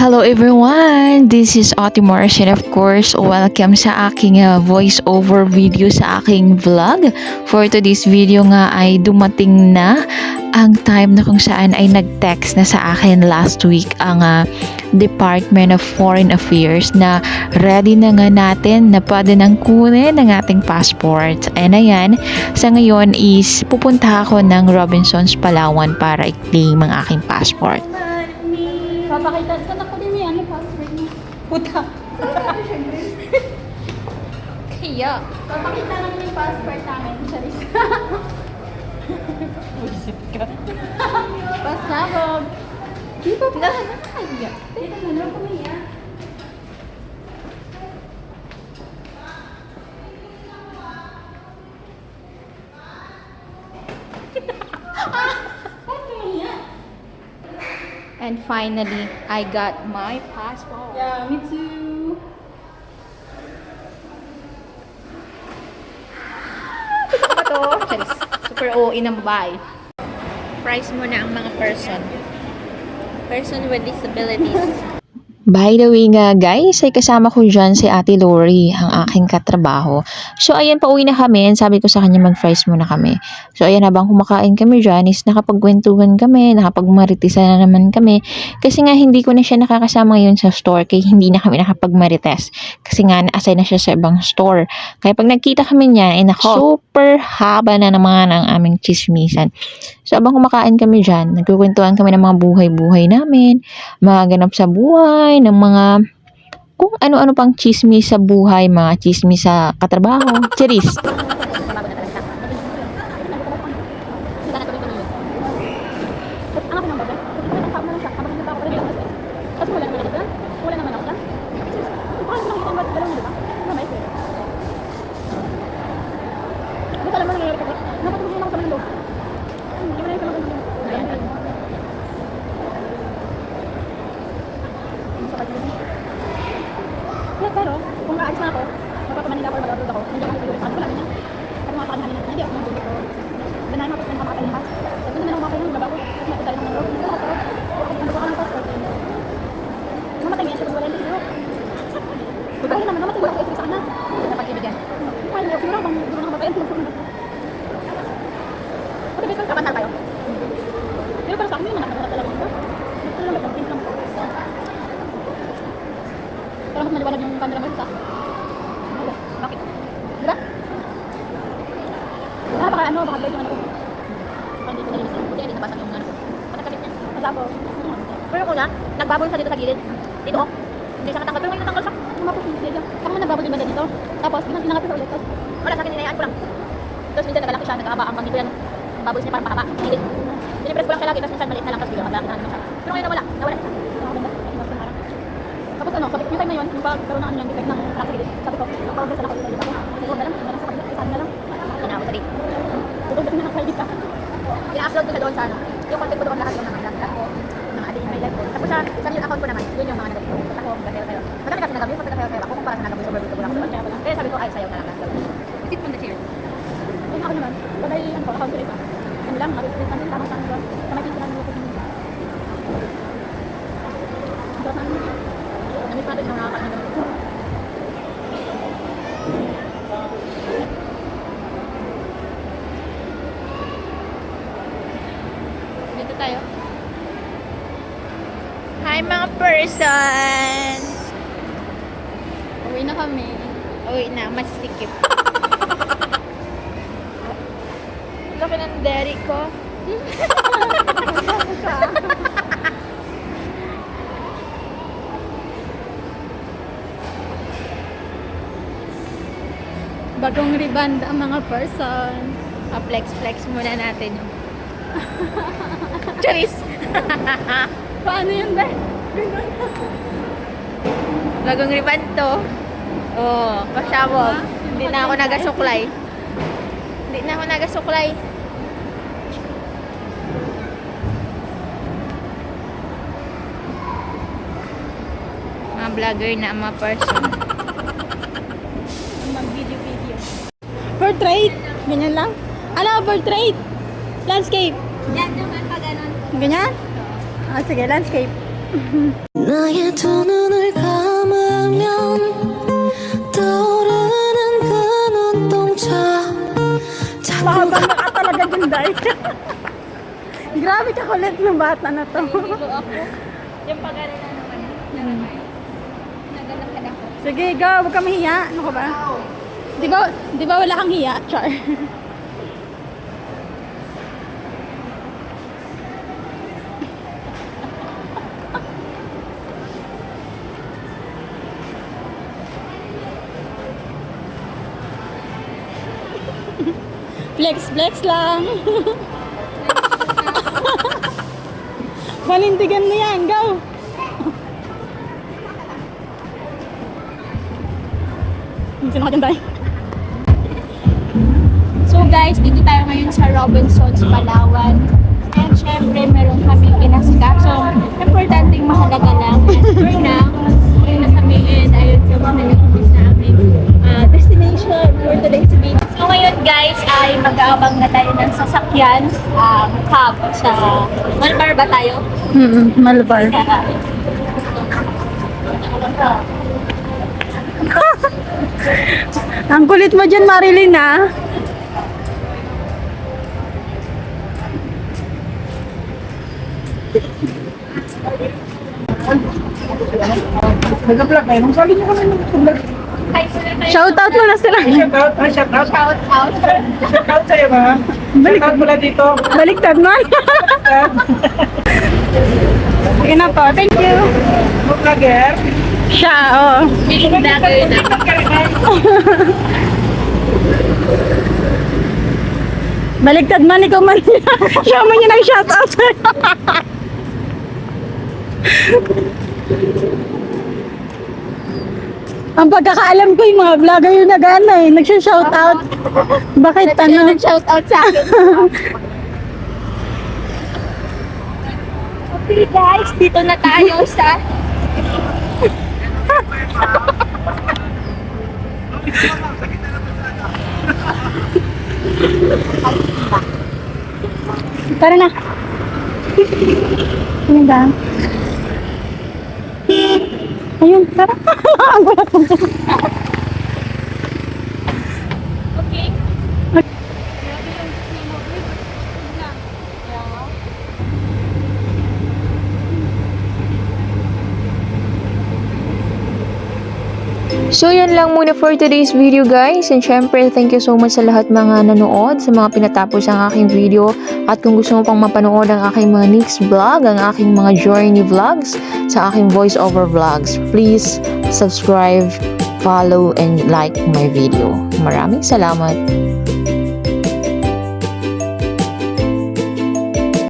Hello everyone! This is Otimores and of course, welcome sa aking voice-over video sa aking vlog. For today's video nga ay dumating na ang time na kung saan ay nag-text na sa akin last week ang Department of Foreign Affairs na ready na nga natin na pwede nang kunin ang ating passport. And ayan, sa ngayon is pupunta ako ng Robinsons, Palawan para i-claim ang aking passport. Papakita, saan ako din may passport mo? Puta. Kaya. Papakita lang yung passport namin, Charis. Bullshit ka. Pasabog. Di ba ba? Kaya. Dito na lang kumaya. And finally, I got my passport. Yeah, me too. Ito, charis. Super OA ng babae. Price muna ang mga person. Person with disabilities. By the way nga guys, ay kasama ko dyan si Ate Lori, ang aking katrabaho. So ayan, pauwi na kami. Sabi ko sa kanya mag-fries muna kami. So ayan, habang kumakain kami dyan is nakapagkwentuhan kami, nakapagmaritisan na naman kami. Kasi nga hindi ko na siya nakakasama ngayon sa store, kaya hindi na kami nakapagmarites. Kasi nga na-assign na siya sa ibang store. Kaya pag nagkita kami niya, ay super haba na naman ang aming chismisan. So habang kumakain kami dyan, nagkukwentuhan kami ng mga buhay-buhay namin, mga ganap sa buhay, ng mga kung ano-ano pang chismis sa buhay, mga chismis sa katrabaho. Cheers! Pero, kung aalis na ako, mapapamanila ako, mag-upload ako, hindi ako mag-upload. Sabi ko lang niya. Sabi mga kanina, hindi ako mag-upload. Ganahin mo, tapos nakapatay yung pass. Sabi ko na lang makapay yung baba ko. Tapos nakapatay lang ng road. Hindi ako ako. Ano ko ka ng passport? Mamatay niya, sabi ko wala yung video. Bukahin naman, namatay wala ko sa kanya. Dapat kaibigan. Ay, hindi ako siguro bang hindi ko nakapatay ang tulog. Pati best friend, kapantal tayo. Pero para sa akin, yun naman nakapatay talaga ko. Ito lang, mag-print lang ko. Para mas maliwanag yung camera mo sa bakit? Diba? Baka ano, baka blade yung ano ko. Baka hindi ko nalinis lang. Buti hindi nabasag yung ano ko. Patakabit niya. Masabog. Pero ko na, nagbabol siya dito sa gilid. Dito ko. Hindi siya katanggal. Pero ngayon natanggal siya. Umapos yung gilid niya. Saka mo nagbabol yung banda dito. Tapos, pinangat ko sa ulit. Tapos, wala sa akin, ninayaan ko lang. Tapos minsan nagalaki siya, nagkakaba ang dito yan. Ang bubbles niya parang mahaba. Gilid. Pinipress ko lang siya lagi. Tapos minsan maliit na lang. Tapos bigla maglaki na siya. Pero ngayon nawala. Nawala. Tapos ano, sabi, yung time na yun, yung pagkaroon ng ano yung defect ng rock gilid. Sabi ko, napag-order na ako dito dito. Siguro na lang sa kabila, isa na lang. Tinawag sa date. Siguro na naka-edit ka. Ina-upload ko sa doon sa ano. Yung content ko doon lahat yung mga vlog ko. Mga adik may live ko. Tapos sa yung account ko naman, yun yung mga nag-edit ko. Ako, pagka-tayo-tayo. Madami kasi nag-upload, pagka-tayo-tayo ako kumpara sa nag-upload over ko lang. Kaya sabi ko, ay, sayaw na lang. Sit on the chair. Yung ako naman, bagay, ano ko, account ko rin pa. Ano lang, mag-edit natin, tamang sa ano. Sa may pinsan ko. Namiss natin yung nakakaanin. Dito tayo. Hi mga person! Uwi na kami. Uwi na, masisikip. Laki ng dairy ko. Bagong riband ang mga person. Flex muna natin. Charis! Paano yun ba? Bagong riban to. Oh, pasyabog. Hindi na ako nagasuklay. Hindi na ako nagasuklay. Mga vlogger na ang mga person. Mag-video. Portrait. Ganyan lang. Ano, portrait? Landscape. Yan naman pag ganun. Ganyan? Ah, sige, landscape. 나의 두 눈을 감으면 떠오르는 그 눈동자 자꾸 Baka talaga dyan, Day. Grabe ka kulit ng bata na to. Yung pag-ano na naman. Naganap ka na ako. Sige, go. Huwag ka mahiya. Ano ka ba? Di ba wala kang hiya, Char? Flex lang. Panindigan mo yan. Go. Sino ka dyan tayo? So guys, dito tayo ngayon sa Robinsons, Palawan. And syempre, meron kami pinasikaso. Importanteng mahalaga lang. And for now, yung nasabihin, ayun sa mga nagpapis na aming destination for today's video. So ngayon guys, ay mag-aabang na tayo ng sasakyan. Cab sa Malbar ba tayo? Malvar. Ang kulit mo dyan, Marilyn, ah. Nag-vlog kayo. Nung sabi niyo kami nag-vlog. Shoutout mo na sila. Shoutout. Shoutout. Shoutout sa'yo ba? Shoutout mula dito. Baliktad man. Sige na po. Thank you. Mga vlogger. Siya, oh. Baliktad man, ikaw man. Siya man yung nag-shoutout. Ang pagkakaalam ko yung mga vlogger yung nag-shoutout. Bakit ano? Nag-shoutout sa akin. Okay guys, dito na tayo sa Tara na. Ano ba? Ayun, tara. Ang gulat mo. okay. So yan lang muna for today's video guys, and syempre thank you so much sa lahat mga nanood, sa mga pinatapos ang aking video, at kung gusto mo pang mapanood ang aking mga next vlog, ang aking mga journey vlogs, sa aking voice over vlogs, please subscribe, follow, and like my video. Maraming salamat!